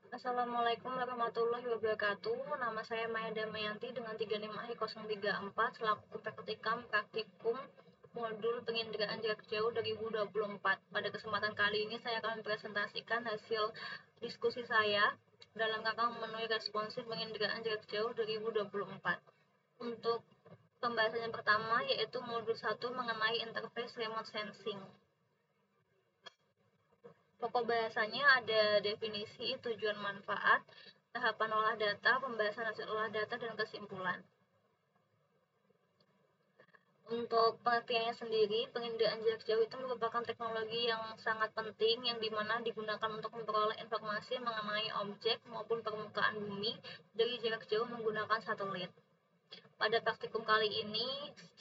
Assalamualaikum warahmatullahi wabarakatuh. Nama saya Maya Damayanti dengan 35034 selaku praktikam praktikum modul penginderaan jarak jauh 2024. Pada kesempatan kali ini saya akan mempresentasikan hasil diskusi saya dalam rangka memenuhi responsif penginderaan jarak jauh 2024. Untuk pembahasan yang pertama yaitu modul 1 mengenai interface remote sensing. Pokok bahasanya ada definisi, tujuan manfaat, tahapan olah data, pembahasan hasil olah data, dan kesimpulan. Untuk pengertiannya sendiri, penginderaan jarak jauh itu merupakan teknologi yang sangat penting yang dimana digunakan untuk memperoleh informasi mengenai objek maupun permukaan bumi dari jarak jauh menggunakan satelit. Pada praktikum kali ini,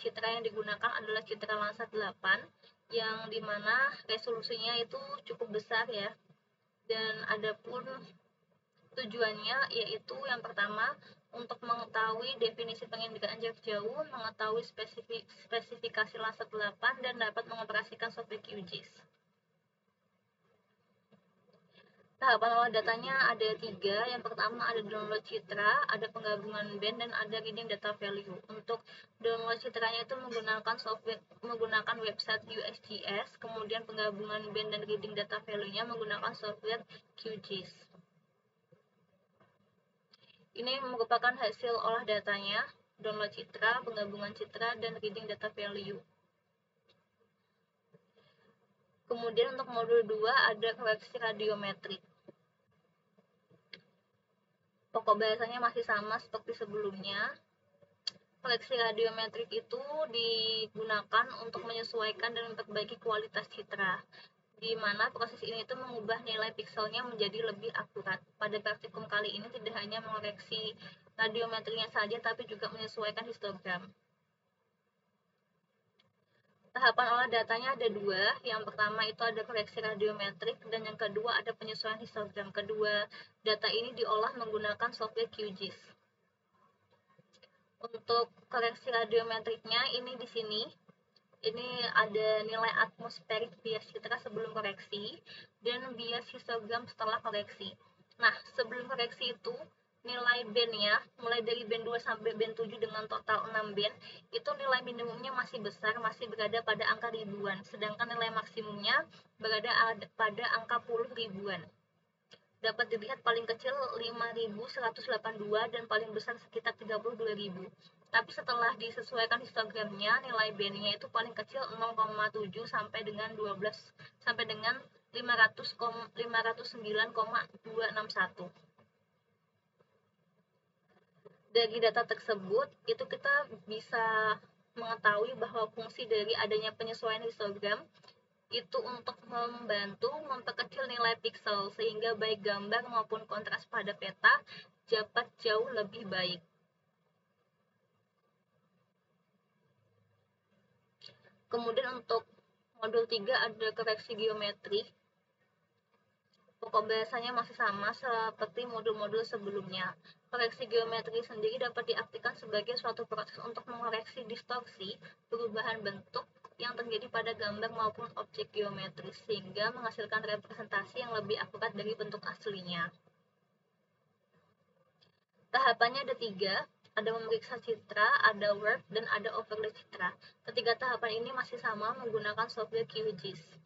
citra yang digunakan adalah citra Landsat 8 yang dimana resolusinya itu cukup besar ya, dan adapun tujuannya yaitu yang pertama untuk mengetahui definisi penginderaan jarak jauh, mengetahui spesifikasi Landsat 8 dan dapat mengoperasikan software QGIS. Tahapan olah datanya ada 3. Yang pertama ada download citra, ada penggabungan band, dan ada reading data value. Untuk download citranya itu menggunakan website USGS, kemudian penggabungan band dan reading data value-nya menggunakan software QGIS. Ini merupakan hasil olah datanya, download citra, penggabungan citra, dan reading data value. Kemudian untuk modul 2 ada koreksi radiometrik. Pokok bahasanya masih sama seperti sebelumnya. Koreksi radiometrik itu digunakan untuk menyesuaikan dan memperbaiki kualitas citra, di mana proses ini itu mengubah nilai pikselnya menjadi lebih akurat. Pada praktikum kali ini tidak hanya mengoreksi radiometrinya saja, tapi juga menyesuaikan histogram. Tahapan olah datanya ada 2. Yang pertama itu ada koreksi radiometrik, dan yang kedua ada penyesuaian histogram. Kedua data ini diolah menggunakan software QGIS. Untuk koreksi radiometriknya ini di sini. Ini ada nilai atmosferik bias citra sebelum koreksi dan bias histogram setelah koreksi. Nah, sebelum koreksi itu nilai bandnya mulai dari band 2 sampai band 7 dengan total 6 band itu nilai minimumnya masih besar, masih berada pada angka ribuan, sedangkan nilai maksimumnya berada pada angka puluh ribuan. Dapat dilihat paling kecil 5.182 dan paling besar sekitar 32.000. Tapi setelah disesuaikan histogramnya, nilai bandnya itu paling kecil 0,7 sampai dengan 12 sampai dengan 509,261. Dari data tersebut, itu kita bisa mengetahui bahwa fungsi dari adanya penyesuaian histogram itu untuk membantu memperkecil nilai piksel sehingga baik gambar maupun kontras pada peta dapat jauh lebih baik. Kemudian untuk modul 3 ada koreksi geometri. Pokok bahasanya masih sama seperti modul-modul sebelumnya. Koreksi geometri sendiri dapat diartikan sebagai suatu proses untuk mengoreksi distorsi, perubahan bentuk yang terjadi pada gambar maupun objek geometris sehingga menghasilkan representasi yang lebih akurat dari bentuk aslinya. Tahapannya ada 3, ada memeriksa citra, ada work, dan ada overlay citra. Ketiga tahapan ini masih sama menggunakan software QGIS.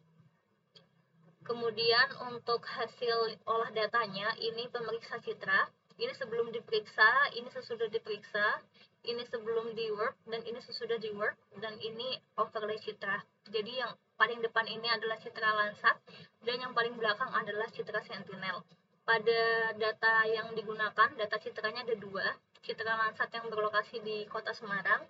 Kemudian untuk hasil olah datanya, ini pemeriksa citra, ini sebelum diperiksa, ini sesudah diperiksa, ini sebelum di work, dan ini sesudah di work, dan ini overlay citra. Jadi yang paling depan ini adalah citra Landsat, dan yang paling belakang adalah citra Sentinel. Pada data yang digunakan, data citranya ada 2, citra Landsat yang berlokasi di Kota Semarang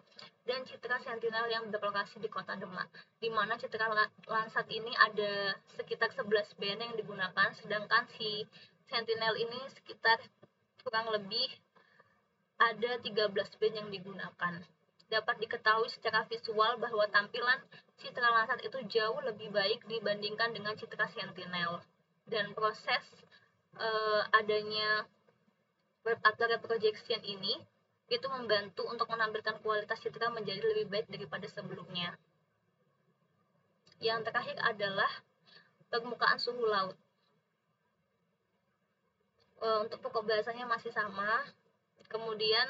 dan citra Sentinel yang berlokasi di Kota Demak, di mana citra Landsat ini ada sekitar 11 band yang digunakan, sedangkan si Sentinel ini sekitar kurang lebih ada 13 band yang digunakan. Dapat diketahui secara visual bahwa tampilan citra Landsat itu jauh lebih baik dibandingkan dengan citra Sentinel, dan proses adanya web array projection ini itu membantu untuk menampilkan kualitas citra menjadi lebih baik daripada sebelumnya. Yang terakhir adalah permukaan suhu laut. untuk pokok bahasanya masih sama. Kemudian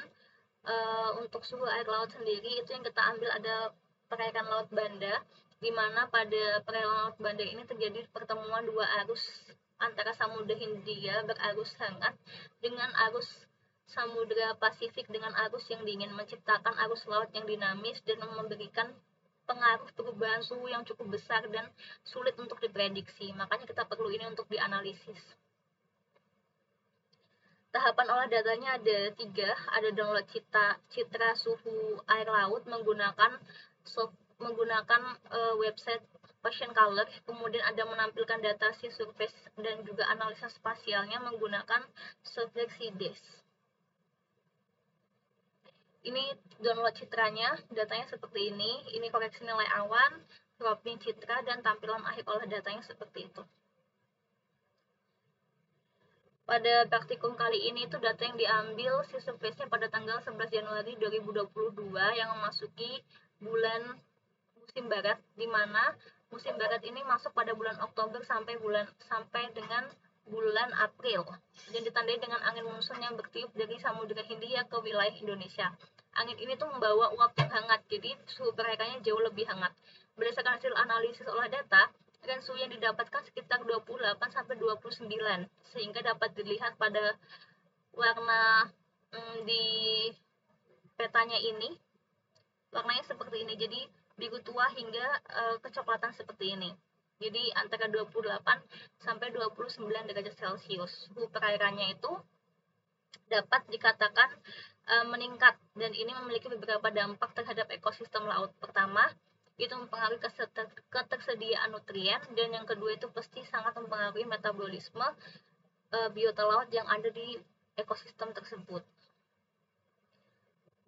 untuk suhu air laut sendiri itu yang kita ambil ada perairan Laut Banda, di mana pada perairan Laut Banda ini terjadi pertemuan dua arus antara Samudra Hindia berarus hangat dengan arus Samudra Pasifik dengan arus yang dingin, menciptakan arus laut yang dinamis dan memberikan pengaruh perubahan suhu yang cukup besar dan sulit untuk diprediksi. Makanya kita perlu ini untuk dianalisis. Tahapan olah datanya ada 3, ada download citra suhu air laut menggunakan website Ocean Color, kemudian ada menampilkan data sea surface dan juga analisa spasialnya menggunakan Surface CDS. Ini download citranya, datanya seperti ini koreksi nilai awan, cropping citra, dan tampilan akhir olah datanya seperti itu. Pada praktikum kali ini itu data yang diambil sea surface-nya pada tanggal 11 Januari 2022 yang memasuki bulan musim barat, di mana musim barat ini masuk pada bulan Oktober sampai dengan bulan April dan ditandai dengan angin monsun yang bertiup dari Samudra Hindia ke wilayah Indonesia. Angin ini tuh membawa uap yang hangat, jadi suhu perairannya jauh lebih hangat. Berdasarkan hasil analisis olah data, range suhu yang didapatkan sekitar 28 sampai 29, sehingga dapat dilihat pada warna di petanya ini, warnanya seperti ini. Jadi biru tua hingga kecoklatan seperti ini. Jadi antara 28 sampai 29 derajat Celcius. Suhu perairannya itu dapat dikatakan meningkat, dan ini memiliki beberapa dampak terhadap ekosistem laut. Pertama, itu mempengaruhi ketersediaan nutrien, dan yang kedua itu pasti sangat mempengaruhi metabolisme biota laut yang ada di ekosistem tersebut.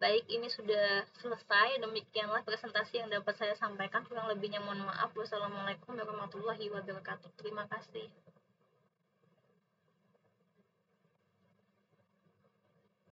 Baik, ini sudah selesai. Demikianlah presentasi yang dapat saya sampaikan. Kurang lebihnya mohon maaf. Wassalamualaikum warahmatullahi wabarakatuh. Terima kasih.